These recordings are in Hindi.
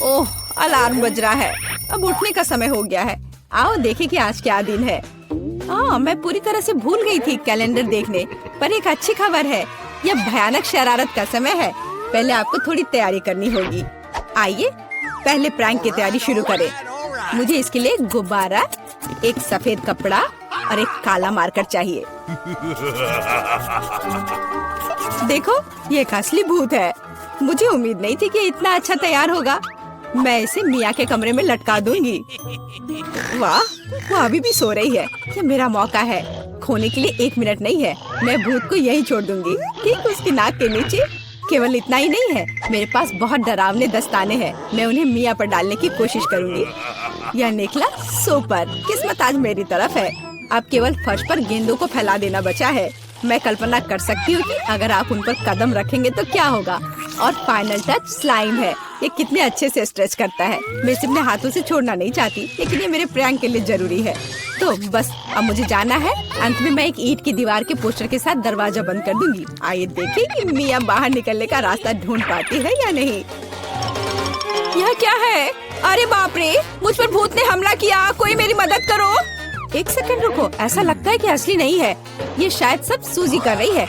ओह, अलार्म बज रहा है। अब उठने का समय हो गया है। आओ देखें कि आज क्या दिन है। मैं पूरी तरह से भूल गई थी कैलेंडर देखने, पर एक अच्छी खबर है। यह भयानक शरारत का समय है। पहले आपको थोड़ी तैयारी करनी होगी। आइए पहले प्रैंक की तैयारी शुरू करें। मुझे इसके लिए गुब्बारा, एक सफेद कपड़ा और एक काला मार्कर चाहिए। देखो, ये एक असली भूत है। मुझे उम्मीद नहीं थी कि इतना अच्छा तैयार होगा। मैं इसे मिया के कमरे में लटका दूंगी। वाह, वो अभी भी सो रही है। ये मेरा मौका है। खोने के लिए 1 मिनट नहीं है। मैं भूत को यहीं छोड़ दूंगी, ठीक उसकी नाक के नीचे। केवल इतना ही नहीं है, मेरे पास बहुत डरावने दस्ताने हैं। मैं उन्हें मिया पर डालने की कोशिश करूंगी। यह निकला सुपर। किस्मत आज मेरी तरफ है। अब केवल फर्श पर गेंदों को फैला देना बचा है। मैं कल्पना कर सकती हूँ कि अगर आप उन पर कदम रखेंगे तो क्या होगा। और फाइनल टच स्लाइम है। ये कितने अच्छे से स्ट्रेच करता है। मैं इसे अपने हाथों से छोड़ना नहीं चाहती, लेकिन ये मेरे प्रैंक के लिए जरूरी है। तो बस अब मुझे जाना है। अंत में मैं एक ईंट की दीवार के पोस्टर के साथ दरवाजा बंद कर दूंगी। आइए देखें कि मिया बाहर निकलने का रास्ता ढूंढ पाती है या नहीं। यह क्या है? अरे बाप रे, मुझ पर भूत ने हमला किया। कोई मेरी मदद करो। 1 सेकंड रुको, ऐसा लगता है कि असली नहीं है। ये शायद सब सूजी कर रही है।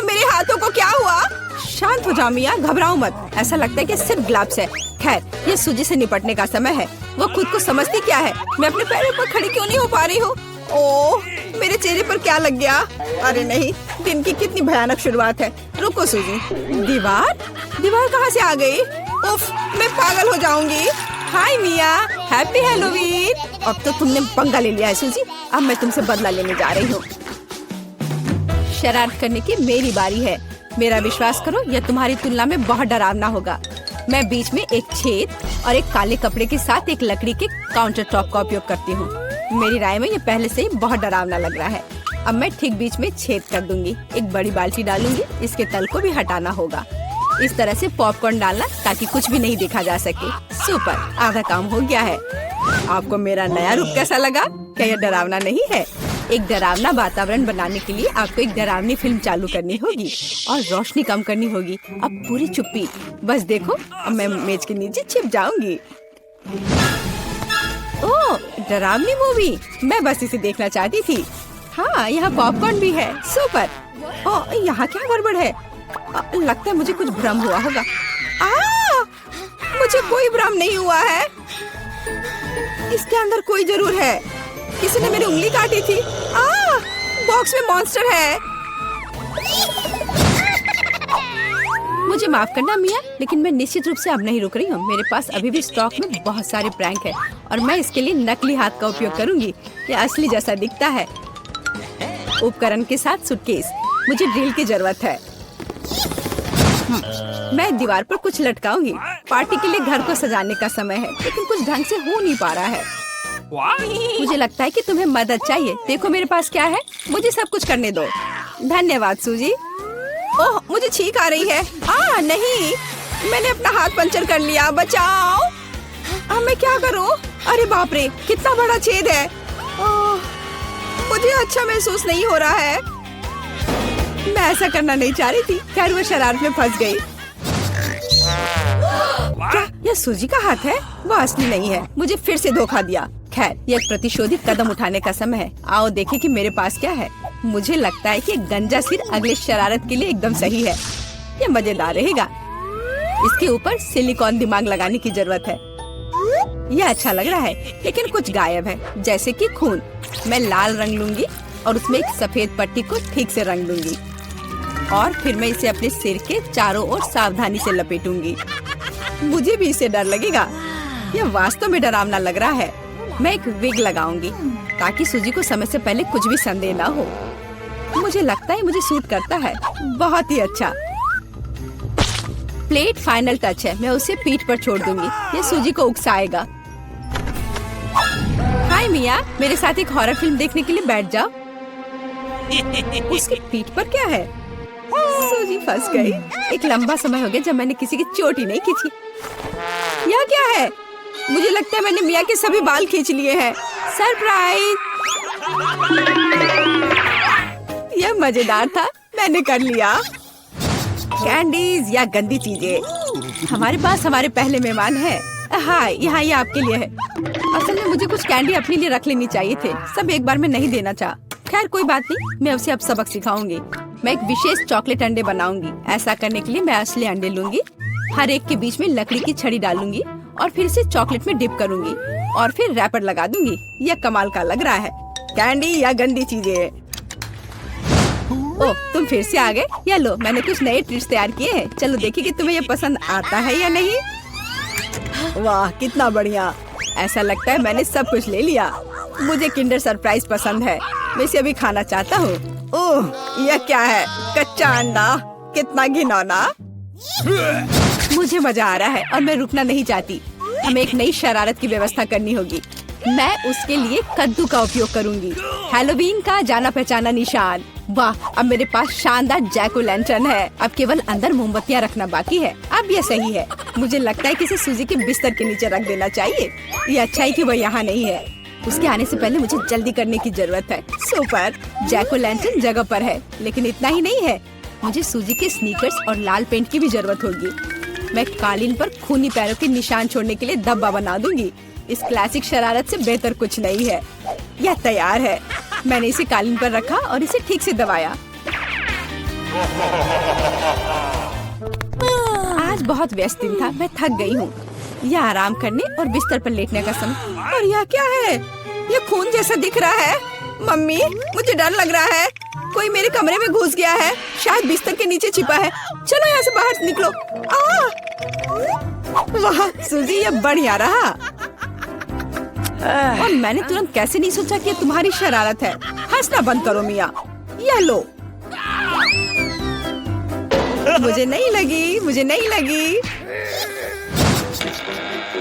मेरे हाथों को क्या हुआ? शांत हो जाओ मिया, घबराओ मत। ऐसा लगता है कि सिर्फ ग्लव्स है। खैर, ये सूजी से निपटने का समय है। वो खुद को समझती क्या है? मैं अपने पैरों पर खड़ी क्यों नहीं हो पा रही हूँ? ओह, मेरे चेहरे पर क्या लग गया? अरे नहीं, दिन की कितनी भयानक शुरुआत है। रुको सूजी। दीवार कहाँ से आ गई? उफ, मैं पागल हो जाऊंगी। हाय मिया, हैप्पी हैलोवीन। अब तो तुमने पंगा ले लिया है सूजी। अब मैं तुमसे बदला लेने जा रही हूँ। शरारत करने की मेरी बारी है। मेरा विश्वास करो, यह तुम्हारी तुलना में बहुत डरावना होगा। मैं बीच में एक छेद और एक काले कपड़े के साथ एक लकड़ी के काउंटर टॉप का उपयोग करती हूँ। मेरी राय में ये पहले से ही बहुत डरावना लग रहा है। अब मैं ठीक बीच में छेद कर दूंगी। एक बड़ी बाल्टी डालूंगी। इसके तल को भी हटाना होगा। इस तरह से पॉपकॉर्न डालना ताकि कुछ भी नहीं देखा जा सके। सुपर, आधा काम हो गया है। आपको मेरा नया रूप कैसा लगा? क्या यह डरावना नहीं है? एक डरावना वातावरण बनाने के लिए आपको एक डरावनी फिल्म चालू करनी होगी और रोशनी कम करनी होगी। अब पूरी चुप्पी। बस देखो, अब मैं मेज के नीचे छिप जाऊंगी। ओह, डरावनी मूवी। मैं बस इसे देखना चाहती थी। हाँ, यहाँ पॉपकॉर्न भी है। सुपर। ओह, यहाँ क्या गड़बड़ है? लगता है मुझे कुछ भ्रम हुआ होगा। मुझे कोई भ्रम नहीं हुआ है। इसके अंदर कोई जरूर है। किसी ने मेरी उंगली काटी थी। बॉक्स में मॉन्स्टर है। मुझे माफ करना मिया, लेकिन मैं निश्चित रूप से अब नहीं रुक रही हूँ। मेरे पास अभी भी स्टॉक में बहुत सारे प्रैंक है और मैं इसके लिए नकली हाथ का उपयोग करूंगी। ये असली जैसा दिखता है। उपकरण के साथ सूटकेस। मुझे ड्रिल की जरूरत है। मैं दीवार पर कुछ लटकाऊंगी। पार्टी के लिए घर को सजाने का समय है, लेकिन कुछ ढंग से हो नहीं पा रहा है। मुझे लगता है कि तुम्हें मदद चाहिए। देखो मेरे पास क्या है। मुझे सब कुछ करने दो। धन्यवाद सूजी। ओह, मुझे छींक आ रही है। नहीं, मैंने अपना हाथ पंचर कर लिया। बचाओ। अब मैं क्या करूं? अरे बाप रे, कितना बड़ा छेद है। मुझे अच्छा महसूस नहीं हो रहा है। मैं ऐसा करना नहीं चाह रही थी। खैर, वो शरारत में फंस गई। क्या यह सूजी का हाथ है? वो असली नहीं है। मुझे फिर से धोखा दिया। खैर, यह प्रतिशोधित कदम उठाने का समय है। आओ देखें कि मेरे पास क्या है। मुझे लगता है कि गंजा सिर अगले शरारत के लिए एकदम सही है। यह मजेदार रहेगा। इसके ऊपर सिलिकॉन दिमाग लगाने की जरूरत है। यह अच्छा लग रहा है, लेकिन कुछ गायब है, जैसे कि खून। मैं लाल रंग लूंगी और उसमें एक सफेद पट्टी को ठीक से रंग दूंगी और फिर मैं इसे अपने सिर के चारों ओर सावधानी से लपेटूंगी। मुझे भी इससे डर लगेगा। यह वास्तव में डरावना लग रहा है। मैं एक विग लगाऊंगी ताकि सूजी को समय से पहले कुछ भी संदेह ना हो। मुझे लगता है मुझे सूट करता है। बहुत ही अच्छा। प्लेट फाइनल टच है। मैं उसे पीठ पर छोड़ दूंगी। ये सूजी को उकसाएगा। हाय मिया, मेरे साथ एक हॉरर फिल्म देखने के लिए बैठ जाओ। उसकी पीठ पर क्या है? सूजी फंस गई। एक लंबा समय हो गया जब मैंने किसी की चोटी नहीं खींची। यह क्या है? मुझे लगता है मैंने मिया के सभी बाल खींच लिए हैं। सरप्राइज! यह मजेदार था। मैंने कर लिया। कैंडीज या गंदी चीजें। हमारे पास हमारे पहले मेहमान हैं। हाँ, यहाँ ये आपके लिए है। असल में मुझे कुछ कैंडी अपने लिए रख लेनी चाहिए थे, सब एक बार में नहीं देना चाहा। खैर कोई बात नहीं, मैं उसे अब सबक सिखाऊंगी। मैं एक विशेष चॉकलेट अंडे बनाऊंगी। ऐसा करने के लिए मैं असली अंडे लूंगी, हर एक के बीच में लकड़ी की छड़ी डालूंगी और फिर इसे चॉकलेट में डिप करूंगी और फिर रैपर लगा दूंगी। यह कमाल का लग रहा है। कैंडी या गंदी चीजें। ओह, तुम फिर से आ गए। या लो, मैंने कुछ नए ट्रिक्स तैयार किए हैं। चलो देखिए कि तुम्हें ये पसंद आता है या नहीं। वाह, कितना बढ़िया। ऐसा लगता है मैंने सब कुछ ले लिया। मुझे किंडर सरप्राइज पसंद है, मैं इसे अभी खाना चाहता हूँ। ओह, यह क्या है? कच्चा अंडा, कितना घिनौना। मुझे मजा आ रहा है और मैं रुकना नहीं चाहती। हमें एक नई शरारत की व्यवस्था करनी होगी। मैं उसके लिए कद्दू का उपयोग करूंगी, हैलोवीन का जाना पहचाना निशान। वाह, अब मेरे पास शानदार जैक ओ लैंटर्न है। अब केवल अंदर मोमबत्तियां रखना बाकी है। अब यह सही है। मुझे लगता है कि इसे सूजी के बिस्तर के नीचे रख देना चाहिए। ये अच्छा है कि वह यहाँ नहीं है। उसके आने से पहले मुझे जल्दी करने की जरूरत है। सुपर, जैक ओ लैंटर्न जगह पर है, लेकिन इतना ही नहीं है। मुझे सूजी के स्नीकर्स और लाल पेंट की भी जरूरत होगी। मैं कालीन पर खूनी पैरों के निशान छोड़ने के लिए धब्बा बना दूंगी। इस क्लासिक शरारत से बेहतर कुछ नहीं है। यह तैयार है। मैंने इसे कालीन पर रखा और इसे ठीक से दबाया। आज बहुत व्यस्त दिन था, मैं थक गई हूँ। यह आराम करने और बिस्तर पर लेटने का समय। और यह क्या है? यह खून जैसा दिख रहा है। मम्मी, मुझे डर लग रहा है। कोई मेरे कमरे में घुस गया है, शायद बिस्तर के नीचे छिपा है। चलो यहाँ से बाहर निकलो। वाह सूजी, यह बढ़िया रहा। और मैंने तुरंत कैसे नहीं सोचा कि ये तुम्हारी शरारत है। हंसना बंद करो मिया। यह लो। मुझे नहीं लगी, मुझे नहीं लगी।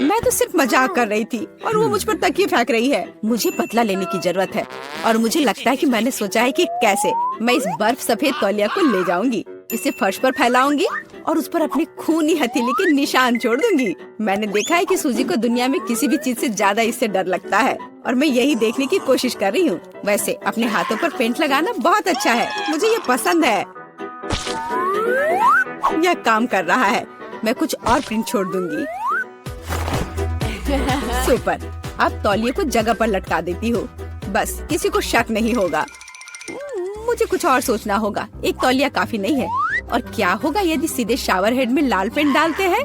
मैं तो सिर्फ मजाक कर रही थी और वो मुझ पर तकिए फेंक रही है। मुझे बदला लेने की जरूरत है और मुझे लगता है कि मैंने सोचा है कि कैसे मैं इस बर्फ सफेद तौलिया को ले जाऊंगी, इसे फर्श पर फैलाऊंगी और उस पर अपने खूनी हथेली के निशान छोड़ दूंगी। मैंने देखा है कि सूजी को दुनिया में किसी भी चीज से ज्यादा इससे डर लगता है और मैं यही देखने की कोशिश कर रही हूँ। वैसे अपने हाथों पर पेंट लगाना बहुत अच्छा है, मुझे ये पसंद है। यह काम कर रहा है। मैं कुछ और प्रिंट छोड़ दूंगी। सुपर, अब तौलिए को जगह पर लटका देती हूँ, बस किसी को शक नहीं होगा। मुझे कुछ और सोचना होगा। एक तौलिया काफी नहीं है। और क्या होगा यदि सीधे शावर हेड में लाल पेंट डालते हैं?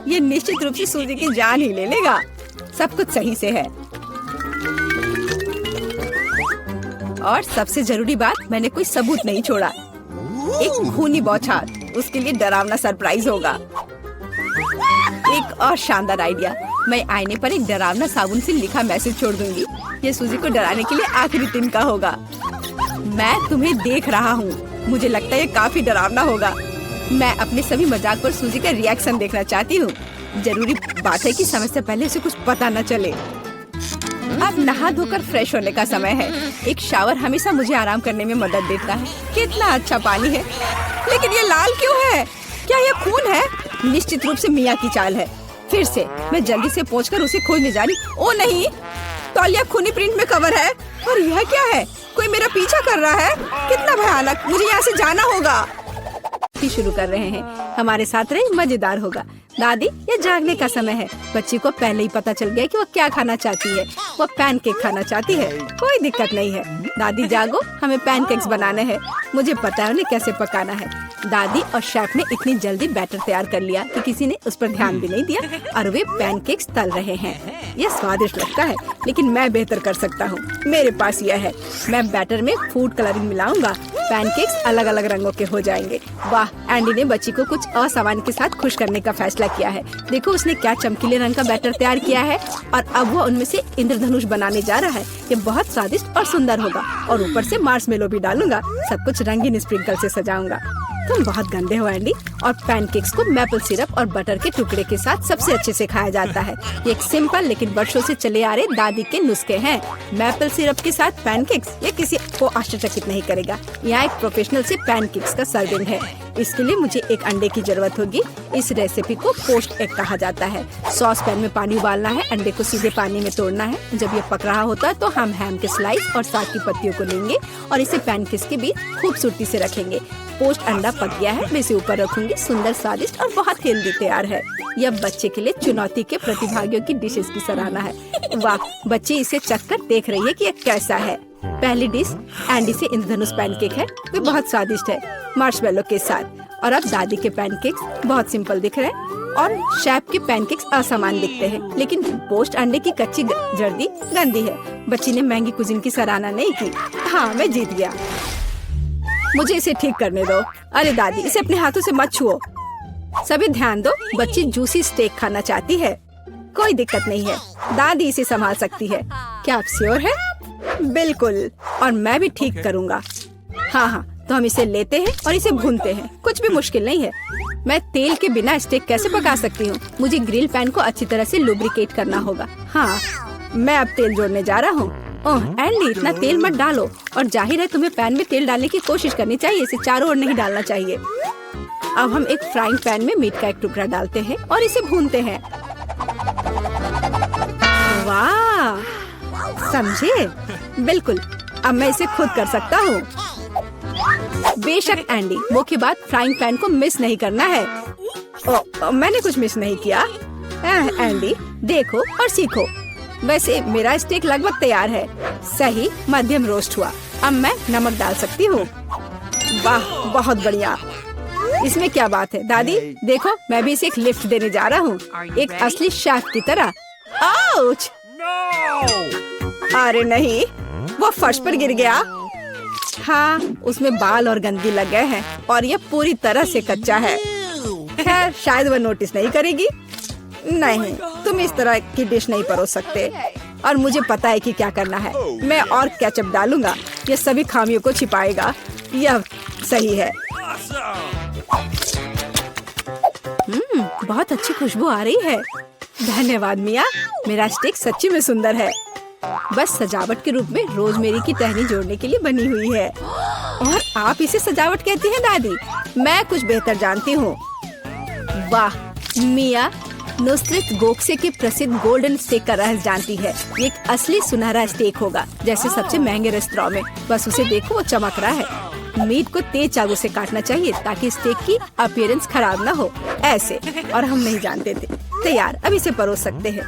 ये निश्चित रूप से सूजी की जान ही ले लेगा। सब कुछ सही से है। और सबसे जरूरी बात, मैंने कोई सबूत नहीं छोड़ा। एक खूनी बौछार, उसके लिए डरावना सरप्राइज होगा। एक और शानदार आइडिया, मैं आईने पर एक डरावना साबुन से लिखा मैसेज छोड़ दूंगी। ये सूजी को डराने के लिए आखिरी तिनका होगा। मैं तुम्हें देख रहा हूँ। मुझे लगता है ये काफी डरावना होगा। मैं अपने सभी मजाक पर सूजी का रिएक्शन देखना चाहती हूँ। जरूरी बात है कि समय से पहले उसे कुछ पता न चले। अब नहा धोकर फ्रेश होने का समय है। एक शावर हमेशा मुझे आराम करने में मदद देता है। कितना अच्छा पानी है, लेकिन ये लाल क्यों है? क्या ये खून है? निश्चित रूप से मिया की चाल है। फिर से मैं जल्दी से पहुंचकर उसे खोजने जा रही। ओ नहीं, तौलिया खूनी प्रिंट में कवर है। और यह क्या है? कोई मेरा पीछा कर रहा है। कितना भयानक, मुझे यहाँ से जाना होगा। शुरू कर रहे हैं, हमारे साथ रहे, मजेदार होगा। दादी, ये जागने का समय है। बच्ची को पहले ही पता चल गया कि वो क्या खाना चाहती है। वो पैनकेक खाना चाहती है। कोई दिक्कत नहीं है। दादी जागो, हमें पैनकेक्स बनाने हैं। मुझे पता है उन्हें कैसे पकाना है। दादी और शेफ ने इतनी जल्दी बैटर तैयार कर लिया कि किसी ने उस पर ध्यान भी नहीं दिया और वे पैनकेक्स तल रहे हैं। यह स्वादिष्ट लगता है, लेकिन मैं बेहतर कर सकता हूँ। मेरे पास यह है। मैं बैटर में फूड कलरिंग मिलाऊंगा। पैनकेक्स अलग अलग रंगों के हो जाएंगे। वाह, एंडी ने बच्ची को कुछ असामान्य के साथ खुश करने का फैसला किया है। देखो उसने क्या चमकीले रंग का बैटर तैयार किया है और अब वो उनमें से इंद्रधनुष बनाने जा रहा है। ये बहुत स्वादिष्ट और सुंदर होगा और ऊपर से मार्शमेलो भी डालूंगा। सब कुछ रंगीन स्प्रिंकल से सजाऊंगा। तुम बहुत गंदे हो एंडी। और पैनकेक्स को मैपल सिरप और बटर के टुकड़े के साथ सबसे अच्छे से खाया जाता है। ये एक सिंपल लेकिन वर्षों से चले आ रहे दादी के नुस्खे हैं। मैपल सिरप के साथ पैनकेक्स, ये किसी को आश्चर्यचकित नहीं करेगा। यहाँ एक प्रोफेशनल से पैनकेक्स का सर्विंग है। इसके लिए मुझे एक अंडे की जरूरत होगी। इस रेसिपी को पोस्ट एग कहा जाता है। सॉस पैन में पानी उबालना है, अंडे को सीधे पानी में तोड़ना है। जब ये पक रहा होता है तो हम हैम के स्लाइस और साग की पत्तियों को लेंगे और इसे पैनकेक्स के बीच खूबसूरती से रखेंगे। पोस्ट अंडा पक गया है, मैं इसे ऊपर रखूंगी। सुंदर, स्वादिष्ट और बहुत हेल्दी तैयार है। यह बच्चे के लिए चुनौती के प्रतिभागियों की डिशेस की सराहना है। वाह, बच्चे इसे चखकर देख रही है कि यह कैसा है। पहली डिश एंडी से इंद्रधनुष पैनकेक है। वे बहुत स्वादिष्ट है, मार्शमेलो के साथ। और अब दादी के पैनकेक्स बहुत सिंपल दिख रहे हैं और शेफ के पैनकेक्स असमान दिखते हैं, लेकिन पोस्ट अंडे की कच्ची जर्दी गंदी है। बच्ची ने महंगी कुजिन की सराहना नहीं की। हाँ, मैं जीत गया। मुझे इसे ठीक करने दो। अरे दादी, इसे अपने हाथों से मत छुओ। सभी ध्यान दो, बच्ची जूसी स्टेक खाना चाहती है। कोई दिक्कत नहीं है, दादी इसे संभाल सकती है। क्या आप श्योर है? बिल्कुल, और मैं भी ठीक करूँगा। हाँ, तो हम इसे लेते हैं और इसे भूनते हैं। कुछ भी मुश्किल नहीं है। मैं तेल के बिना स्टेक कैसे पका सकती हूँ? मुझे ग्रिल पैन को अच्छी तरह से लुब्रिकेट करना होगा। हाँ, मैं अब तेल जोड़ने जा रहा हूँ। ओह एंडी, इतना तेल मत डालो। और जाहिर है तुम्हें पैन में तेल डालने की कोशिश करनी चाहिए, इसे चारों ओर नहीं डालना चाहिए। अब हम एक फ्राइंग पैन में मीट का एक टुकड़ा डालते हैं और इसे भूनते हैं। वाह, समझे? बिल्कुल, अब मैं इसे खुद कर सकता हूँ। बेशक एंडी, मुख्य बात फ्राइंग पैन को मिस नहीं करना है। मैंने कुछ मिस नहीं किया। एंडी, देखो और सीखो। वैसे मेरा स्टेक लगभग तैयार है। सही मध्यम रोस्ट हुआ। अब मैं नमक डाल सकती हूँ। वाह, बहुत बढ़िया। इसमें क्या बात है दादी, देखो मैं भी इसे एक लिफ्ट देने जा रहा हूँ, एक असली शेफ की तरह। आउच! अरे नहीं, वो फर्श पर गिर गया। हाँ, उसमें बाल और गंदगी लग गए हैं और ये पूरी तरह से कच्चा है। खैर, शायद वह नोटिस नहीं करेगी। नहीं, तुम इस तरह की डिश नहीं परोस सकते। और मुझे पता है कि क्या करना है। मैं और केचप डालूंगा, ये सभी खामियों को छिपाएगा। यह सही है। बहुत अच्छी खुशबू आ रही है। धन्यवाद मिया, मेरा स्टेक सच्ची में सुंदर है। बस सजावट के रूप में रोजमेरी की टहनी जोड़ने के लिए बनी हुई है। और आप इसे सजावट कहती हैं दादी? मैं कुछ बेहतर जानती हूँ। वाह, मिया नुसरत गोखसे के प्रसिद्ध गोल्डन स्टेक का रहस्य जानती है। ये एक असली सुनहरा स्टेक होगा, जैसे सबसे महंगे रेस्तरां में। बस उसे देखो, वो चमक रहा है। मीट को तेज चाकू से काटना चाहिए ताकि स्टेक की अपीयरेंस खराब ना हो। ऐसे, और हम नहीं जानते थे। तैयार, अब इसे परोस सकते हैं।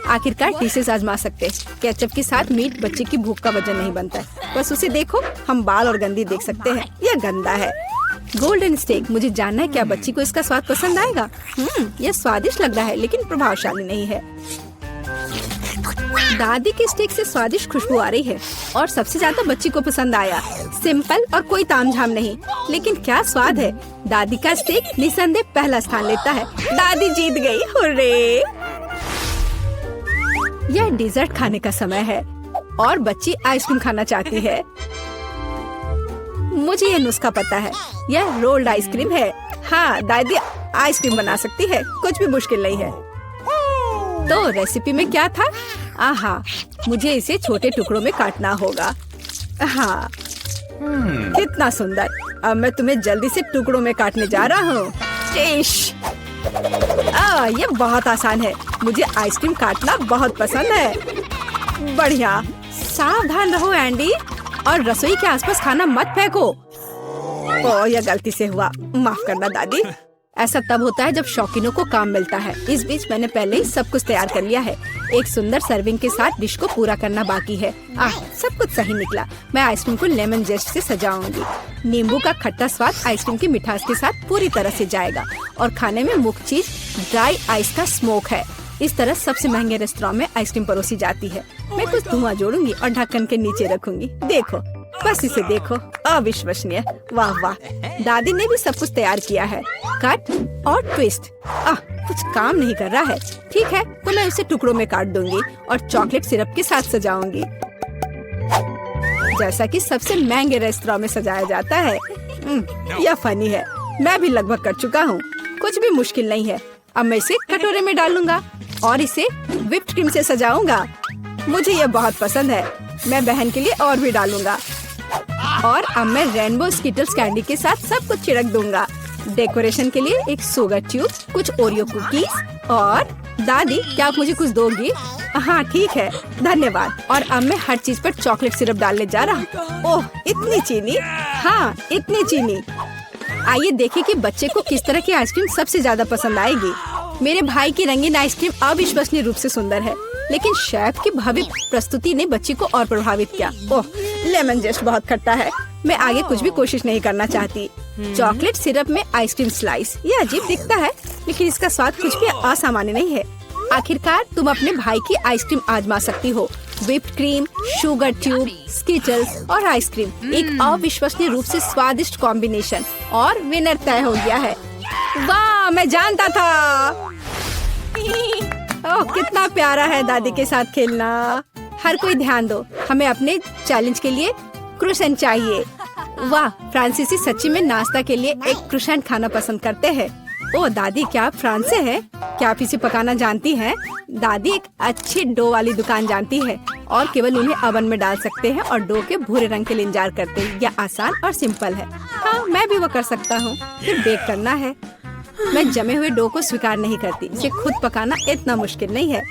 आखिरकार डिशेस आजमा सकते हैं। केचप के साथ मीट बच्चे की भूख का वजन नहीं बनता है। बस उसे देखो, हम बाल और गंदी देख सकते हैं। यह गंदा है। गोल्डन स्टेक, मुझे जानना है क्या बच्ची को इसका स्वाद पसंद आएगा। यह स्वादिष्ट लग रहा है लेकिन प्रभावशाली नहीं है। दादी के स्टेक से स्वादिष्ट खुशबू आ रही है और सबसे ज्यादा बच्ची को पसंद आया। सिंपल और कोई तामझाम नहीं, लेकिन क्या स्वाद है। दादी का स्टेक निसंदेह पहला स्थान लेता है। दादी जीत गई, हुर्रे! यह डिजर्ट खाने का समय है और बच्ची आइसक्रीम खाना चाहती है। मुझे यह नुस्खा पता है, यह रोल्ड आइसक्रीम है। हाँ, दादी आइसक्रीम बना सकती है, कुछ भी मुश्किल नहीं है। तो रेसिपी में क्या था? आहा, मुझे इसे छोटे टुकड़ों में काटना होगा। हाँ, कितना सुंदर। अब मैं तुम्हें जल्दी से टुकड़ों में काटने जा रहा हूँ। ये बहुत आसान है। मुझे आइसक्रीम काटना बहुत पसंद है। बढ़िया, सावधान रहो एंडी, और रसोई के आसपास खाना मत फेंको। ओह, यह गलती से हुआ, माफ करना दादी। ऐसा तब होता है जब शौकीनों को काम मिलता है। इस बीच मैंने पहले ही सब कुछ तैयार कर लिया है। एक सुंदर सर्विंग के साथ डिश को पूरा करना बाकी है। सब कुछ सही निकला। मैं आइसक्रीम को लेमन जेस्ट से सजाऊंगी। नींबू का खट्टा स्वाद आइसक्रीम की मिठास के साथ पूरी तरह से जाएगा और खाने में मुख्य चीज ड्राई आइस का स्मोक है। इस तरह सबसे महंगे रेस्तरां में आइसक्रीम परोसी जाती है। मैं कुछ धुआं जोड़ूंगी और ढक्कन के नीचे रखूंगी। देखो, बस इसे देखो, अविश्वसनीय। वाह वाह, दादी ने भी सब कुछ तैयार किया है। कट और ट्विस्ट। कुछ काम नहीं कर रहा है। ठीक है, तो मैं इसे टुकड़ों में काट दूंगी और चॉकलेट सिरप के साथ सजाऊंगी, जैसा कि सबसे महंगे रेस्तरां में सजाया जाता है। यह फनी है। मैं भी लगभग कर चुका हूँ, कुछ भी मुश्किल नहीं है। अब मैं इसे कटोरे में डालूंगा और इसे व्हिप्ड क्रीम से सजाऊंगा। मुझे यह बहुत पसंद है। मैं बहन के लिए और भी डालूंगा। और अब मैं रेनबो स्किटल्स कैंडी के साथ सब कुछ छिड़क दूंगा। डेकोरेशन के लिए एक शुगर ट्यूब, कुछ ओरियो कुकीज और दादी क्या आप मुझे कुछ दोगी? हाँ ठीक है, धन्यवाद। और अब मैं हर चीज पर चॉकलेट सिरप डालने जा रहा हूँ। ओह इतनी चीनी? हाँ इतनी चीनी। आइए देखें कि बच्चे को किस तरह की आइसक्रीम सबसे ज्यादा पसंद आएगी। मेरे भाई की रंगीन आइसक्रीम अविश्वसनीय रूप से सुंदर है, लेकिन शेफ की भव्य प्रस्तुति ने बच्ची को और प्रभावित किया। ओह लेमन जेस्ट बहुत खट्टा है। मैं आगे कुछ भी कोशिश नहीं करना चाहती। चॉकलेट सिरप में आइसक्रीम स्लाइस, ये अजीब दिखता है, लेकिन इसका स्वाद कुछ भी असामान्य नहीं है। आखिरकार तुम अपने भाई की आइसक्रीम आजमा सकती हो। Whipped cream, sugar tube, Skittles और आइसक्रीम, एक अविश्वसनीय रूप से स्वादिष्ट कॉम्बिनेशन, और विनर तय हो गया है। वाह मैं जानता था। ओह कितना प्यारा है दादी के साथ खेलना। हर कोई ध्यान दो, हमें अपने चैलेंज के लिए क्रोसेंट चाहिए। वाह फ्रांसीसी सच्ची में नाश्ता के लिए एक क्रोसेंट खाना पसंद करते हैं। ओह दादी क्या आप फ्रांस से हैं? क्या आप इसे पकाना जानती हैं? दादी एक अच्छी डो वाली दुकान जानती है और केवल उन्हें ओवन में डाल सकते हैं और डो के भूरे रंग के लिए इंतजार करते हैं। यह आसान और सिंपल है। हाँ मैं भी वो कर सकता हूँ, फिर बेक करना है। मैं जमे हुए डो को स्वीकार नहीं करती, इसे खुद पकाना इतना मुश्किल नहीं है।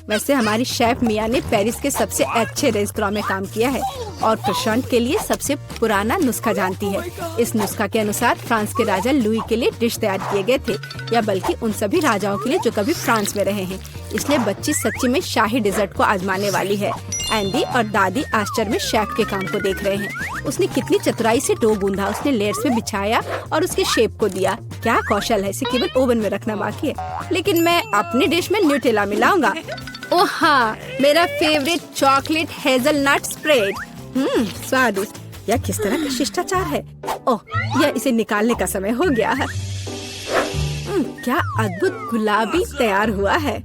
वैसे हमारी शेफ मिया ने पेरिस के सबसे अच्छे रेस्तरां में काम किया है और क्रोसेंट के लिए सबसे पुराना नुस्खा जानती है। इस नुस्खा के अनुसार फ्रांस के राजा लुई के लिए डिश तैयार किए गए थे, या बल्कि उन सभी राजाओं के लिए जो कभी फ्रांस में रहे हैं। इसलिए बच्ची सच्ची में शाही डिजर्ट को आजमाने वाली है। एंडी और दादी आश्चर्य में शेफ के काम को देख रहे हैं। उसने कितनी चतुराई से डो गूंधा, उसने लेयर्स में बिछाया और उसके शेप को दिया। क्या कौशल है, इसे केवल ओवन में रखना बाकी है। लेकिन मैं अपनी डिश में न्यूटेला मिलाऊंगा। ओह हाँ, मेरा फेवरेट चॉकलेट हेजलनट स्प्रेड। स्वादिष्ट। यह किस तरह का शिष्टाचार है। ओह यह इसे निकालने का समय हो गया है। क्या अद्भुत गुलाबी तैयार हुआ है।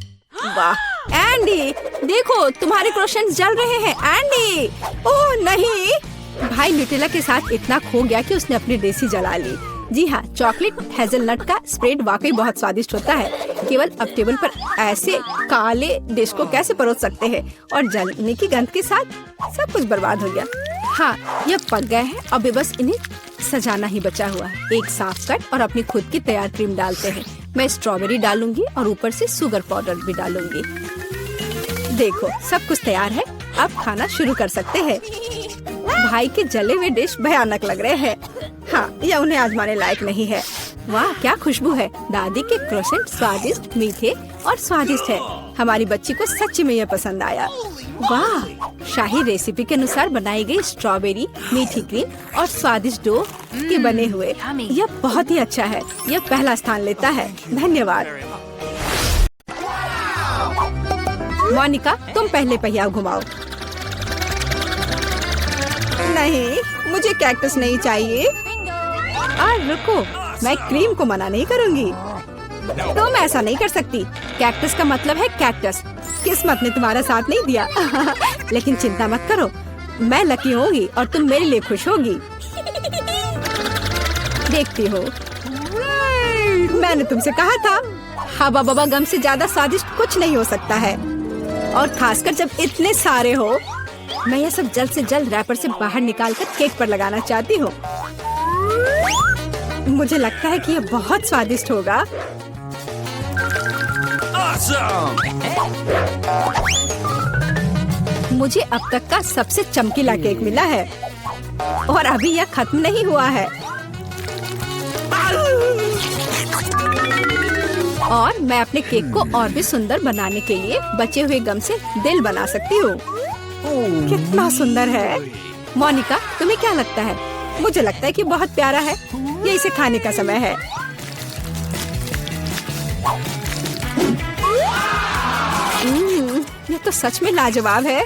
वाह एंडी देखो तुम्हारे क्रोसेंट जल रहे हैं। एंडी ओह नहीं, भाई न्यूटेला के साथ इतना खो गया कि उसने अपनी देसी जला ली। जी हाँ, चॉकलेट हेजलनट का स्प्रेड वाकई बहुत स्वादिष्ट होता है। केवल अब टेबल पर ऐसे काले डिश को कैसे परोस सकते हैं, और जलने की गंध के साथ सब कुछ बर्बाद हो गया। हाँ यह पक गए हैं, अब बस इन्हें सजाना ही बचा हुआ है। एक साफ कट और अपनी खुद की तैयार क्रीम डालते हैं। मैं स्ट्रॉबेरी डालूंगी और ऊपर से शुगर पाउडर भी डालूंगी। देखो सब कुछ तैयार है, अब खाना शुरू कर सकते हैं। भाई के जले हुए डिश भयानक लग रहे हैं। हाँ यह उन्हें आजमाने लायक नहीं है। वाह क्या खुशबू है। दादी के क्रोसेंट स्वादिष्ट, मीठे और स्वादिष्ट है। हमारी बच्ची को सच्ची में यह पसंद आया। वाह शाही रेसिपी के अनुसार बनाई गई स्ट्रॉबेरी, मीठी क्रीम और स्वादिष्ट डो के बने हुए, यह बहुत ही अच्छा है। यह पहला स्थान लेता है। धन्यवाद। मोनिका तुम पहले पहिया घुमाओ। नहीं मुझे कैक्टस नहीं चाहिए। रुको, मैं क्रीम को मना नहीं करूंगी। तुम ऐसा नहीं कर सकती। कैक्टस का मतलब है कैक्टस। किस्मत ने तुम्हारा साथ नहीं दिया। लेकिन चिंता मत करो, मैं लकी होगी और तुम मेरे लिए खुश होगी। देखती हो, मैंने तुमसे कहा था। हवा बबा गम से ज्यादा स्वादिष्ट कुछ नहीं हो सकता है, और खासकर जब इतने सारे हो। मैं यह सब जल्द से जल्द रैपर से बाहर निकालकर केक पर लगाना चाहती हूँ। मुझे लगता है कि यह बहुत स्वादिष्ट होगा। मुझे अब तक का सबसे चमकीला केक मिला है, और अभी यह खत्म नहीं हुआ है। और मैं अपने केक को और भी सुंदर बनाने के लिए बचे हुए गम से दिल बना सकती हूँ। कितना सुंदर है। मोनिका तुम्हें क्या लगता है? मुझे लगता है कि बहुत प्यारा है। ये इसे खाने का समय है। ये तो सच में लाजवाब है।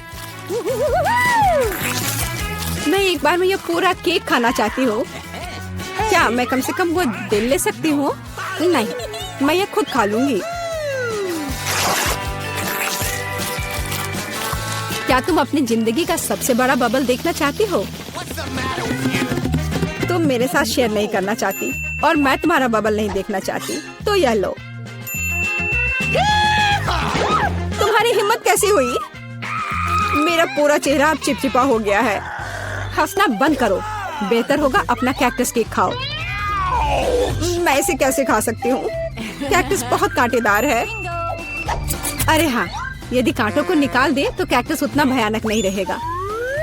मैं एक बार में ये पूरा केक खाना चाहती हूँ। क्या मैं कम से कम वो दिल ले सकती हूँ? नहीं, मैं ये खुद खा लूंगी। क्या तुम अपनी जिंदगी का सबसे बड़ा बबल देखना चाहती हो? तुम मेरे साथ शेयर नहीं करना चाहती, और मैं तुम्हारा बबल नहीं देखना चाहती, तो यह लो। तुम्हारी हिम्मत कैसी हुई? मेरा पूरा चेहरा अब चिपचिपा हो गया है। हंसना बंद करो। बेहतर होगा अपना कैक्टस केक खाओ। मैं इसे कैसे खा सकती हूँ? कैक्टस बहुत कांटेदार है। अरे हाँ, यदि कांटों को निकाल दे तो कैक्टस उतना भयानक नहीं रहेगा,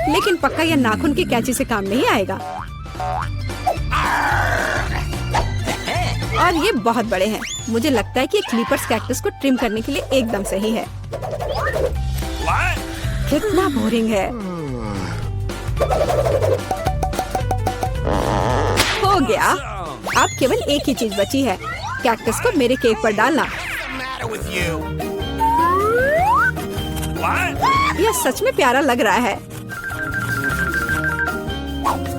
लेकिन पक्का यह नाखून की कैंची से काम नहीं आएगा। और ये बहुत बड़े हैं। मुझे लगता है कि क्लिपर्स कैक्टस को ट्रिम करने के लिए एकदम सही है। कितना बोरिंग है। हो गया। अब केवल एक ही चीज बची है, कैक्टस को मेरे केक पर डालना। यह सच में प्यारा लग रहा है।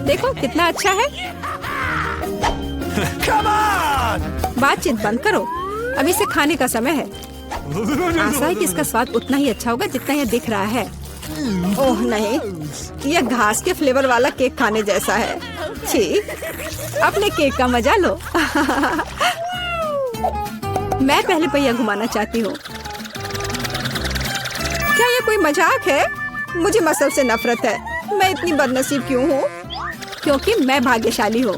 देखो कितना अच्छा है। बातचीत बंद करो, अब इसे खाने का समय है। आशा है कि इसका स्वाद उतना ही अच्छा होगा जितना यह दिख रहा है। ओह नहीं, यह घास के फ्लेवर वाला केक खाने जैसा है। छी, अपने केक का मजा लो। मैं पहले पहिया घुमाना चाहती हूँ। क्या ये कोई मजाक है? मुझे मसल से नफरत है। मैं इतनी बदनसीब क्यों हूँ? क्योंकि मैं भाग्यशाली हूँ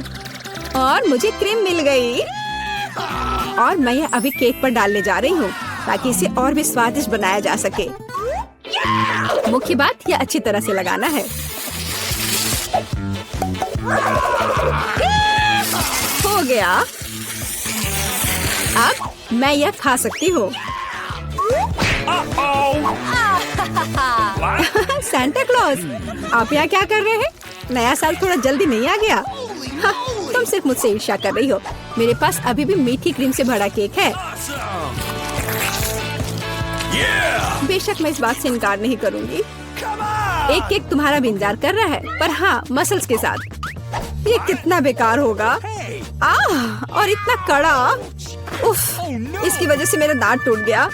और मुझे क्रीम मिल गई। और मैं यह अभी केक पर डालने जा रही हूँ ताकि इसे और भी स्वादिष्ट बनाया जा सके। मुख्य बात यह अच्छी तरह से लगाना है। हो गया। अब मैं यह खा सकती हूँ। सांता क्लॉज, आप यहाँ क्या कर रहे हैं? नया साल थोड़ा जल्दी नहीं आ गया? हाँ, तुम सिर्फ मुझसे ईर्ष्या कर रही हो। मेरे पास अभी भी मीठी क्रीम से भरा केक है। बेशक मैं इस बात से इनकार नहीं करूंगी। एक केक तुम्हारा भी इंतजार कर रहा है, पर हाँ, मसल्स के साथ। ये कितना बेकार होगा। और इतना कड़ा। उफ, इसकी वजह से मेरा दांत टूट गया।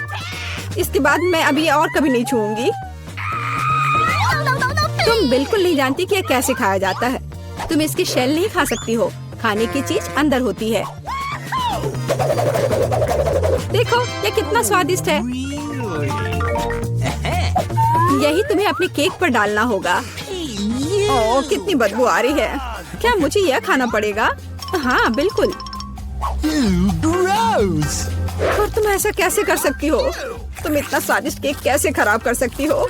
इसके बाद मैं अभी और कभी नहीं छूऊंगी। तुम बिल्कुल नहीं जानती कि यह कैसे खाया जाता है। तुम इसकी शेल नहीं खा सकती हो। खाने की चीज अंदर होती है। देखो यह कितना स्वादिष्ट है। यही तुम्हें अपने केक पर डालना होगा। ओह, कितनी बदबू आ रही है। क्या मुझे यह खाना पड़ेगा? हाँ बिल्कुल। और तुम ऐसा कैसे कर सकती हो? तुम इतना स्वादिष्ट केक कैसे खराब कर सकती हो?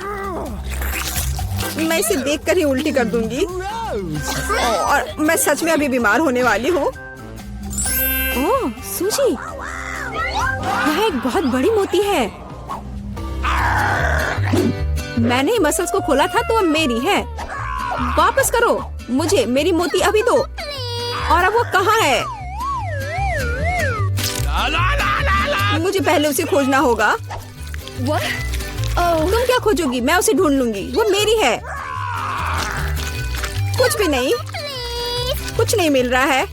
मैं इसे देखकर ही उल्टी कर दूंगी। और मैं सच में अभी बीमार होने वाली हूँ। ओह सूजी, यह एक बहुत बड़ी मोती है। मैंने मसल्स को खोला था तो अब मेरी है। वापस करो मुझे मेरी मोती अभी दो। और अब वो कहाँ है? मुझे पहले उसे खोजना होगा। तुम क्या खोजोगी? मैं उसे ढूंढ लूंगी। वो मेरी है। कुछ भी नहीं, कुछ नहीं मिल रहा है।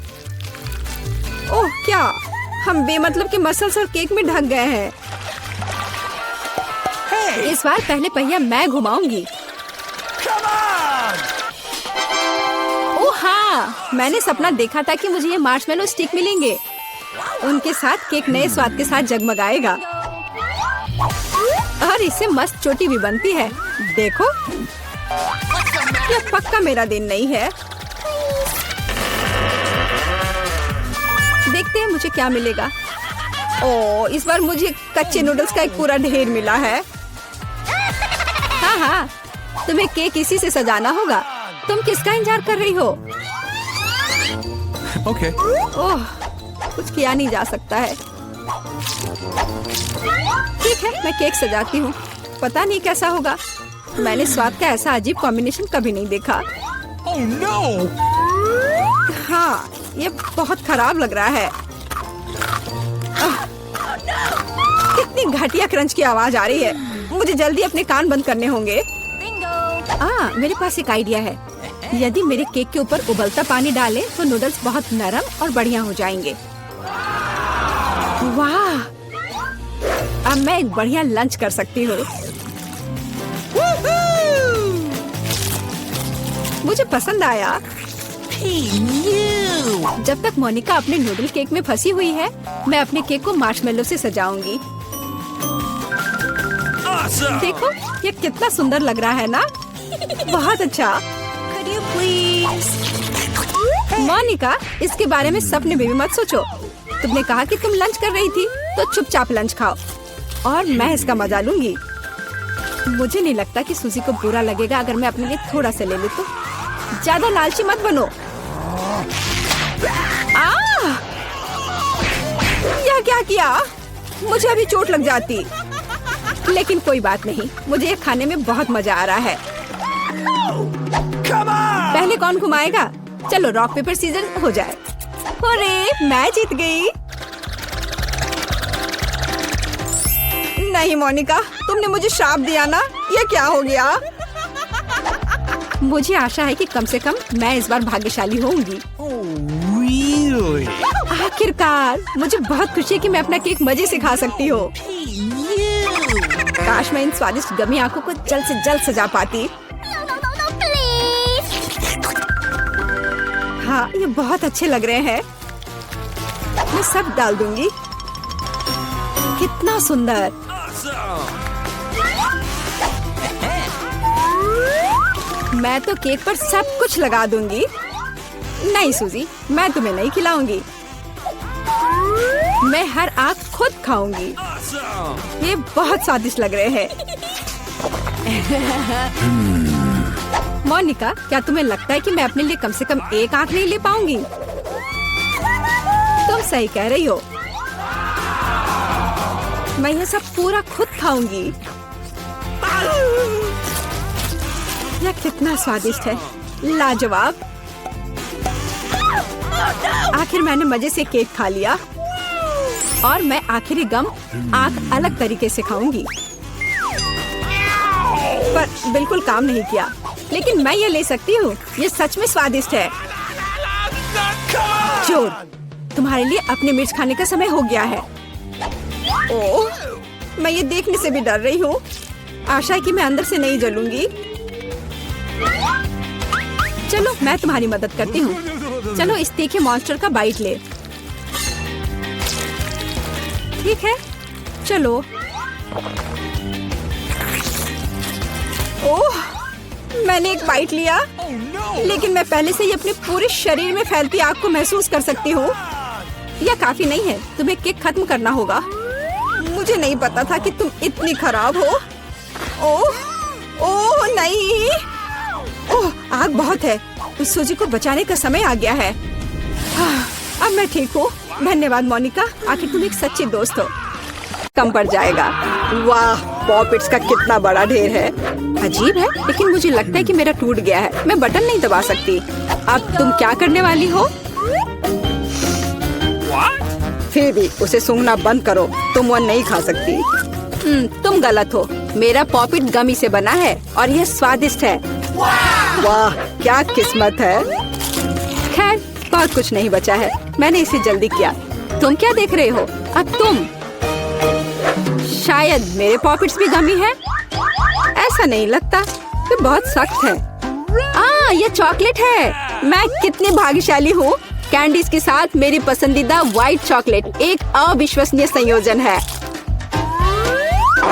ओह क्या, हम बेमतलब के मसल्स और केक में ढक गए हैं। इस बार पहले पहिया मैं घुमाऊंगी। ओह हाँ, मैंने सपना देखा था कि मुझे ये मार्शमेलो स्टिक मिलेंगे। उनके साथ केक नए स्वाद के साथ जगमगाएगा और इससे मस्त चोटी भी बनती है। देखो, यह पक्का मेरा दिन नहीं है। देखते हैं मुझे क्या मिलेगा। ओह, इस बार मुझे कच्चे नूडल्स का एक पूरा ढेर मिला है। हाँ हाँ, तुम्हें केक इसी से सजाना होगा। तुम किसका इंतजार कर रही हो? Okay. ओह, कुछ किया नहीं जा सकता है। ठीक है, मैं केक सजाती हूँ। पता नहीं कैसा होगा। मैंने स्वाद का ऐसा अजीब कॉम्बिनेशन कभी नहीं देखा। Oh no! हाँ, ये बहुत खराब लग रहा है। कितनी घटिया क्रंच की आवाज आ रही है। मुझे जल्दी अपने कान बंद करने होंगे। मेरे पास एक आइडिया है। यदि मेरे केक के ऊपर उबलता पानी डालें तो नूडल्स बहुत नरम और बढ़िया हो जाएंगे। वाह! अब मैं एक बढ़िया लंच कर सकती हूँ। मुझे पसंद आया। जब तक मोनिका अपने नूडल केक में फंसी हुई है, मैं अपने केक को मार्शमेलो से सजाऊंगी। Awesome! देखो, ये कितना सुंदर लग रहा है ना? बहुत अच्छा। Could you please? मोनिका, इसके बारे में सपने में भी मत सोचो। तुमने कहा कि तुम लंच कर रही थी, तो चुपचाप लंच खाओ और मैं इसका मजा लूंगी। मुझे नहीं लगता कि सूजी को बुरा लगेगा अगर मैं अपने लिए थोड़ा सा ले लूं तो। ज्यादा लालची मत बनो। यह क्या किया? मुझे अभी चोट लग जाती। लेकिन कोई बात नहीं, मुझे ये खाने में बहुत मजा आ रहा है। पहले कौन घुमाएगा? चलो रॉक पेपर सीजर हो जाए। अरे मैं जीत गई। नहीं मोनिका, तुमने मुझे श्राप दिया ना। ये क्या हो गया? मुझे आशा है कि कम से कम मैं इस बार भाग्यशाली होंगी। Really? आखिरकार मुझे बहुत खुशी है कि मैं अपना केक मजे से खा सकती हूँ। काश मैं इन स्वादिष्ट गमी आंखों को जल्द से जल्द सजा पाती। हाँ, ये बहुत अच्छे लग रहे हैं। मैं सब डाल दूंगी। कितना सुंदर। Awesome! मैं तो केक पर सब कुछ लगा दूंगी। नहीं सूजी, मैं तुम्हें नहीं खिलाऊंगी। मैं हर आँख खुद खाऊंगी। Awesome! ये बहुत स्वादिष्ट लग रहे हैं। मोनिका, क्या तुम्हें लगता है कि मैं अपने लिए कम से कम एक आँख नहीं ले पाऊंगी? तुम सही कह रही हो। मैं ये सब पूरा खुद खाऊंगी। यह कितना स्वादिष्ट है, लाजवाब। आखिर मैंने मजे से केक खा लिया और मैं आखिरी गम आँख अलग तरीके से खाऊंगी। पर बिल्कुल काम नहीं किया। लेकिन मैं ये ले सकती हूँ। ये सच में स्वादिष्ट है। चोर, तुम्हारे लिए अपने मिर्च खाने का समय हो गया है। ओह, मैं ये देखने से भी डर रही हूँ। आशा है कि मैं अंदर से नहीं जलूंगी। चलो मैं तुम्हारी मदद करती हूँ। चलो इस तीखे मॉन्स्टर का बाइट ले। ठीक है, चलो। ओह, मैंने एक बाइट लिया। Oh no! लेकिन मैं पहले से ही अपने पूरे शरीर में फैलती आग को महसूस कर सकती हूँ। यह काफी नहीं है, तुम्हें केक खत्म करना होगा। मुझे नहीं पता था कि तुम इतनी खराब हो। ओह, ओह नहीं। ओह, आग बहुत है। उस सूजी को बचाने का समय आ गया है। अब मैं ठीक हूँ। धन्यवाद मोनिका, आखिर तुम एक सच्ची दोस्त हो। कम पड़ जाएगा। वाह, पॉपिट्स का कितना बड़ा ढेर है। अजीब है, लेकिन मुझे लगता है कि मेरा टूट गया है। मैं बटन नहीं दबा सकती। अब तुम क्या करने वाली हो? फिर भी उसे सूंघना बंद करो। तुम वो नहीं खा सकती। तुम गलत हो। मेरा पॉपिट गमी से बना है और यह स्वादिष्ट है। वाह, क्या किस्मत है। खैर, बहुत कुछ नहीं बचा है। मैंने इसे जल्दी किया। तुम क्या देख रहे हो? अब तुम। शायद मेरे पॉपिट्स भी गमी है। ऐसा नहीं लगता। ये बहुत सख्त है। ये चॉकलेट है। मैं कितनी भाग्यशाली हूँ। कैंडीज के साथ मेरी पसंदीदा व्हाइट चॉकलेट एक अविश्वसनीय संयोजन है।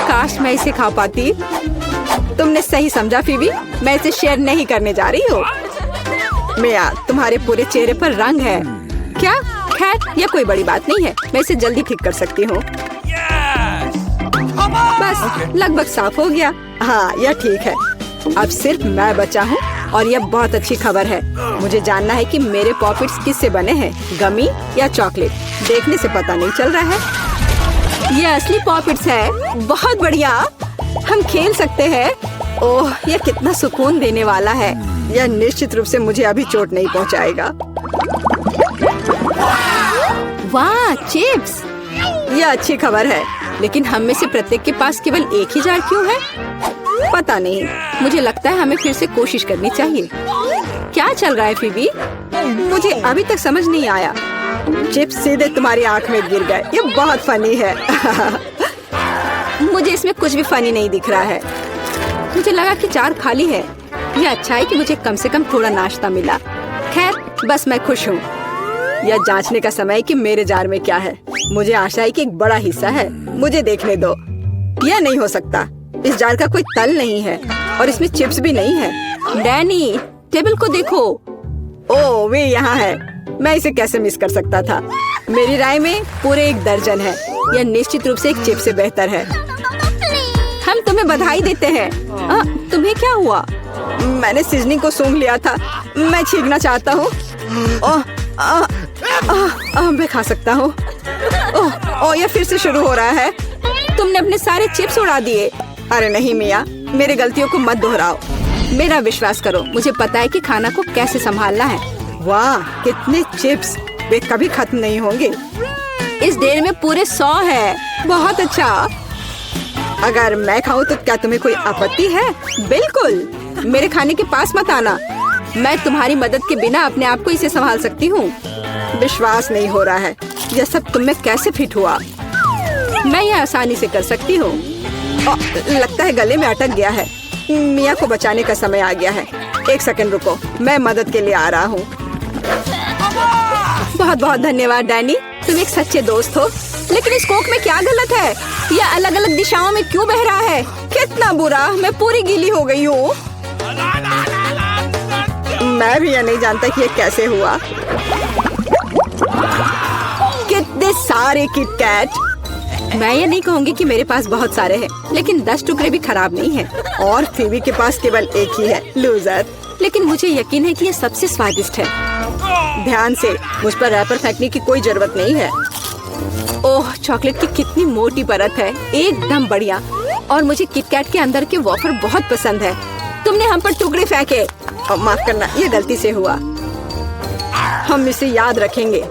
काश मैं इसे खा पाती। तुमने सही समझा फीबी, मैं इसे शेयर नहीं करने जा रही हूँ। मिया, तुम्हारे पूरे चेहरे पर रंग है। क्या? खैर, यह कोई बड़ी बात नहीं है। मैं इसे जल्दी ठीक कर सकती हूँ। बस लगभग साफ हो गया। हाँ, यह ठीक है। अब सिर्फ मैं बचा हूँ और यह बहुत अच्छी खबर है। मुझे जानना है कि मेरे पॉपिट्स किससे बने हैं, गमी या चॉकलेट। देखने से पता नहीं चल रहा है। यह असली पॉपिट्स है। बहुत बढ़िया, हम खेल सकते हैं। ओह, यह कितना सुकून देने वाला है। यह निश्चित रूप से मुझे अभी चोट नहीं पहुँचाएगा। वाह, चिप्स। यह अच्छी खबर है, लेकिन हम में से प्रत्येक के पास केवल एक ही जार क्यों है? पता नहीं। मुझे लगता है हमें फिर से कोशिश करनी चाहिए। क्या चल रहा है फीबी? मुझे अभी तक समझ नहीं आया। चिप्स सीधे तुम्हारी आंख में गिर गए। ये बहुत फनी है। मुझे इसमें कुछ भी फनी नहीं दिख रहा है। मुझे लगा कि जार खाली है। यह अच्छा है कि मुझे कम से कम थोड़ा नाश्ता मिला। खैर, बस मैं खुश हूँ। यह जांचने का समय है कि मेरे जार में क्या है। मुझे आशा है कि एक बड़ा हिस्सा है। मुझे देखने दो। यह नहीं हो सकता। इस जार का कोई तल नहीं है और इसमें चिप्स भी नहीं है। डैनी, टेबल को देखो। ओह, वे यहाँ है। मैं इसे कैसे मिस कर सकता था। मेरी राय में पूरे 1 दर्जन है। यह निश्चित रूप से एक चिप से बेहतर है। हम तुम्हें बधाई देते हैं। तुम्हें क्या हुआ? मैंने सीजनिंग को सूंघ लिया था। मैं छींकना चाहता हूँ। मैं खा सकता हूँ। यह फिर से शुरू हो रहा है। तुमने अपने सारे चिप्स उड़ा दिए। अरे नहीं मिया, मेरी गलतियों को मत दोहराओ। मेरा विश्वास करो, मुझे पता है कि खाना को कैसे संभालना है। वाह, कितने चिप्स! वे कभी खत्म नहीं होंगे। इस ढेर में पूरे 100 है। बहुत अच्छा। अगर मैं खाऊं तो क्या तुम्हें कोई आपत्ति है? बिल्कुल। मेरे खाने के पास मत आना। मैं तुम्हारी मदद के बिना अपने आप को इसे संभाल सकती हूँ। विश्वास नहीं हो रहा है, यह सब तुम में कैसे फिट हुआ? मैं यह आसानी से कर सकती हूँ। लगता है गले में अटक गया है। मिया को बचाने का समय आ गया है। 1 सेकंड रुको, मैं मदद के लिए आ रहा हूँ। बहुत बहुत धन्यवाद डैनी, तुम एक सच्चे दोस्त हो। लेकिन इस कोक में क्या गलत है? यह अलग अलग दिशाओं में क्यों बह रहा है? कितना बुरा, मैं पूरी गीली हो गई हूँ। मैं भी यह नहीं जानता कि यह कैसे हुआ। कितने सारे किटकैट! मैं ये नहीं कहूँगी कि मेरे पास बहुत सारे हैं, लेकिन 10 टुकड़े भी खराब नहीं हैं। और फीबी के पास केवल 1 ही है। लूजर। लेकिन मुझे यकीन है कि ये सबसे स्वादिष्ट है। ध्यान से, मुझ पर रैपर फेंकने की कोई जरूरत नहीं है। ओह, चॉकलेट की कितनी मोटी परत है, एकदम बढ़िया। और मुझे किटकैट के अंदर के वॉफर बहुत पसंद है। तुमने हम पर टुकड़े फेंके। माफ करना, ये गलती से हुआ। हम इसे याद रखेंगे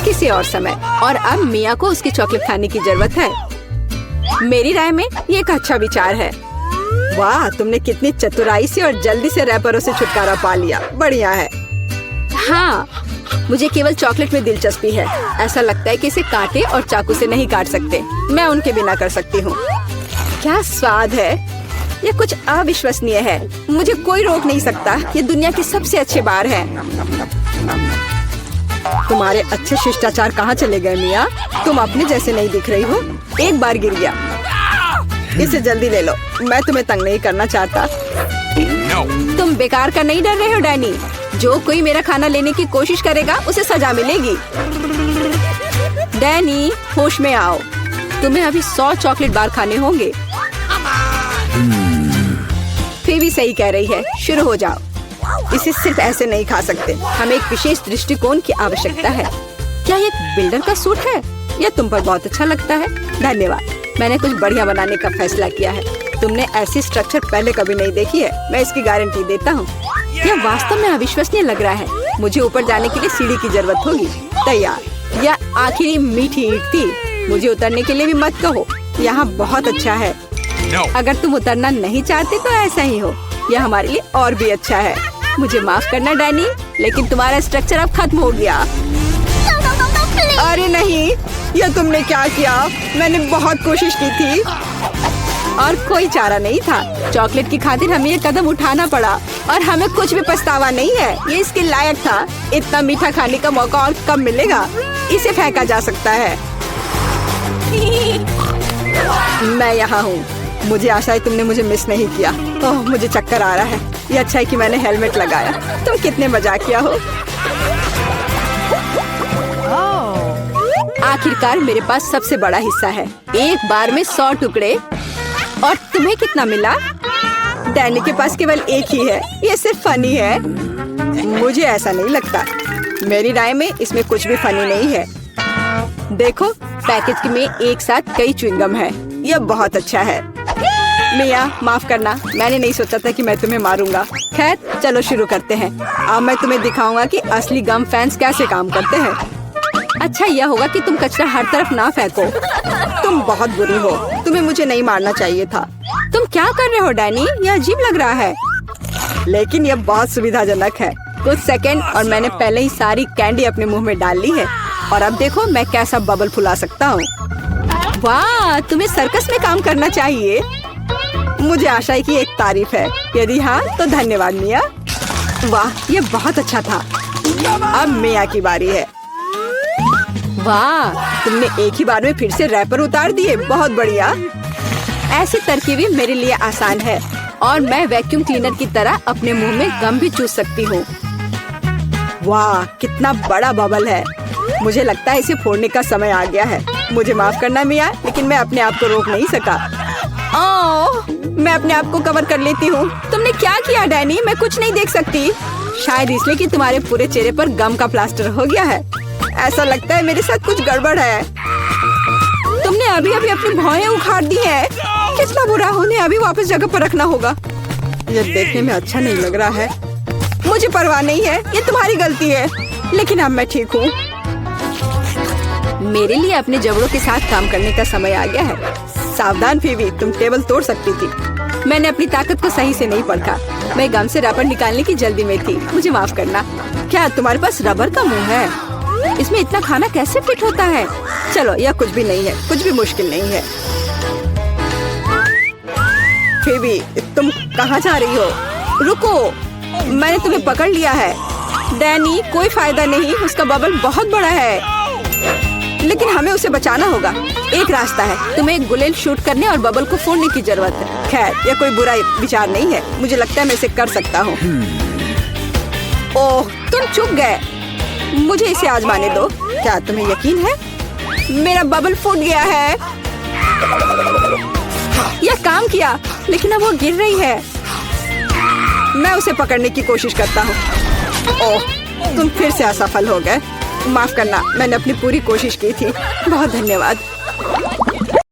किसी और समय। और अब मिया को उसकी चॉकलेट खाने की जरूरत है। मेरी राय में ये एक अच्छा विचार है। वाह, तुमने कितनी चतुराई से और जल्दी से रैपरों से छुटकारा पा लिया। बढ़िया है। हाँ, मुझे केवल चॉकलेट में दिलचस्पी है। ऐसा लगता है कि इसे कांटे और चाकू से नहीं काट सकते। मैं उनके बिना कर सकती हूँ। क्या स्वाद है! ये कुछ अविश्वसनीय है। मुझे कोई रोक नहीं सकता। ये दुनिया की सबसे अच्छे बार है। तुम्हारे अच्छे शिष्टाचार कहाँ चले गए मिया? तुम अपने जैसे नहीं दिख रही हो। एक बार गिर गया। इसे जल्दी ले लो, मैं तुम्हें तंग नहीं करना चाहता। तुम बेकार का नहीं डर रहे हो डैनी? जो कोई मेरा खाना लेने की कोशिश करेगा उसे सजा मिलेगी। डैनी, होश में आओ। तुम्हें अभी 100 चॉकलेट बार खाने होंगे। फीबी सही कह रही है, शुरू हो जाओ। इसे सिर्फ ऐसे नहीं खा सकते। हमें एक विशेष दृष्टिकोण की आवश्यकता है। क्या ये एक बिल्डर का सूट है? यह तुम पर बहुत अच्छा लगता है। धन्यवाद। मैंने कुछ बढ़िया बनाने का फैसला किया है। तुमने ऐसी स्ट्रक्चर पहले कभी नहीं देखी है। मैं इसकी गारंटी देता हूँ। यह वास्तव में अविश्वसनीय लग रहा है। मुझे ऊपर जाने के लिए सीढ़ी की जरूरत होगी। तैयार। यह आखिरी मीठी ईंट थी। मुझे उतरने के लिए भी मत कहो। यहाँ बहुत अच्छा है। अगर तुम उतरना नहीं चाहते तो ऐसा ही हो। यह हमारे लिए और भी अच्छा है। मुझे माफ करना डैनी, लेकिन तुम्हारा स्ट्रक्चर अब खत्म हो गया। अरे नहीं, यह तुमने क्या किया? मैंने बहुत कोशिश की थी और कोई चारा नहीं था। चॉकलेट की खातिर हमें ये कदम उठाना पड़ा और हमें कुछ भी पछतावा नहीं है। ये इसके लायक था। इतना मीठा खाने का मौका और कब मिलेगा? इसे फेंका जा सकता है। मैं यहाँ हूँ। मुझे आशा है तुमने मुझे मिस नहीं किया। ओह, मुझे चक्कर आ रहा है। ये अच्छा है कि मैंने हेलमेट लगाया। तुम कितने मजाकिया हो। आखिरकार मेरे पास सबसे बड़ा हिस्सा है। एक बार में 100 टुकड़े। और तुम्हें कितना मिला? डैनी के पास केवल 1 ही है। ये सिर्फ फनी है। मुझे ऐसा नहीं लगता। मेरी राय में इसमें कुछ भी फनी नहीं है। देखो, पैकेज में एक साथ कई च्युइंगम है। यह बहुत अच्छा है। मिया, माफ करना, मैंने नहीं सोचा था कि मैं तुम्हें मारूंगा। खैर, चलो शुरू करते हैं। अब मैं तुम्हें दिखाऊंगा कि असली गम फैंस कैसे काम करते हैं। अच्छा यह होगा कि तुम कचरा हर तरफ ना फेंको। तुम बहुत बुरी हो। तुम्हें मुझे नहीं मारना चाहिए था। तुम क्या कर रहे हो डैनी? यह अजीब लग रहा है। लेकिन यह बहुत सुविधाजनक है। कुछ सेकंड और मैंने पहले ही सारी कैंडी अपने मुंह में डाल ली है। और अब देखो मैं कैसा बबल फुला सकता हूँ। वाह, तुम्हें सर्कस में काम करना चाहिए। मुझे आशा है कि एक तारीफ है। यदि हाँ तो धन्यवाद मिया। वाह, ये बहुत अच्छा था। अब मिया की बारी है। वाह, तुमने एक ही बार में फिर से रैपर उतार दिए। बहुत बढ़िया। ऐसी तरकीबें मेरे लिए आसान है। और मैं वैक्यूम क्लीनर की तरह अपने मुंह में गम भी चूस सकती हूँ। वाह, कितना बड़ा बबल है। मुझे लगता है इसे फोड़ने का समय आ गया है। मुझे माफ करना मिया, लेकिन मैं अपने आप को रोक नहीं सका। ओह, मैं अपने आप को कवर कर लेती हूँ। तुमने क्या किया डैनी? मैं कुछ नहीं देख सकती। शायद इसलिए कि तुम्हारे पूरे चेहरे पर गम का प्लास्टर हो गया है। ऐसा लगता है मेरे साथ कुछ गड़बड़ है। तुमने अभी अभी अपनी भौहें उखाड़ दी है। कितना बुरा, उन्हें अभी वापस जगह पर रखना होगा। ये देखने में अच्छा नहीं लग रहा है। मुझे परवाह नहीं है, ये तुम्हारी गलती है। लेकिन अब मैं ठीक हूँ। मेरे लिए अपने जबड़ों के साथ काम करने का समय आ गया है। सावधान फीवी, तुम टेबल तोड़ सकती थी। मैंने अपनी ताकत को सही से नहीं परखा। मैं गम से रबर निकालने की जल्दी में थी। मुझे माफ करना। क्या तुम्हारे पास रबर का मुंह है? इसमें इतना खाना कैसे फिट होता है? चलो, यह कुछ भी नहीं है, कुछ भी मुश्किल नहीं है। फीवी, तुम कहाँ जा रही हो? रुको, मैंने तुम्हें पकड़ लिया है। डैनी, कोई फायदा नहीं, उसका बबल बहुत बड़ा है। लेकिन हमें उसे बचाना होगा। एक रास्ता है, तुम्हें एक बुलेट शूट करने और बबल को फोड़ने की जरूरत है। खैर, यह कोई बुरा विचार नहीं है। मुझे लगता है मैं इसे कर सकता हूँ। ओह, तुम चुप गए। मुझे इसे आजमाने दो। क्या तुम्हें यकीन है? मेरा बबल फूट गया है। यह काम किया, लेकिन अब वो गिर रही है। मैं उसे पकड़ने की कोशिश करता हूँ। ओह, तुम फिर से असफल हो गए। माफ करना, मैंने अपनी पूरी कोशिश की थी। बहुत धन्यवाद।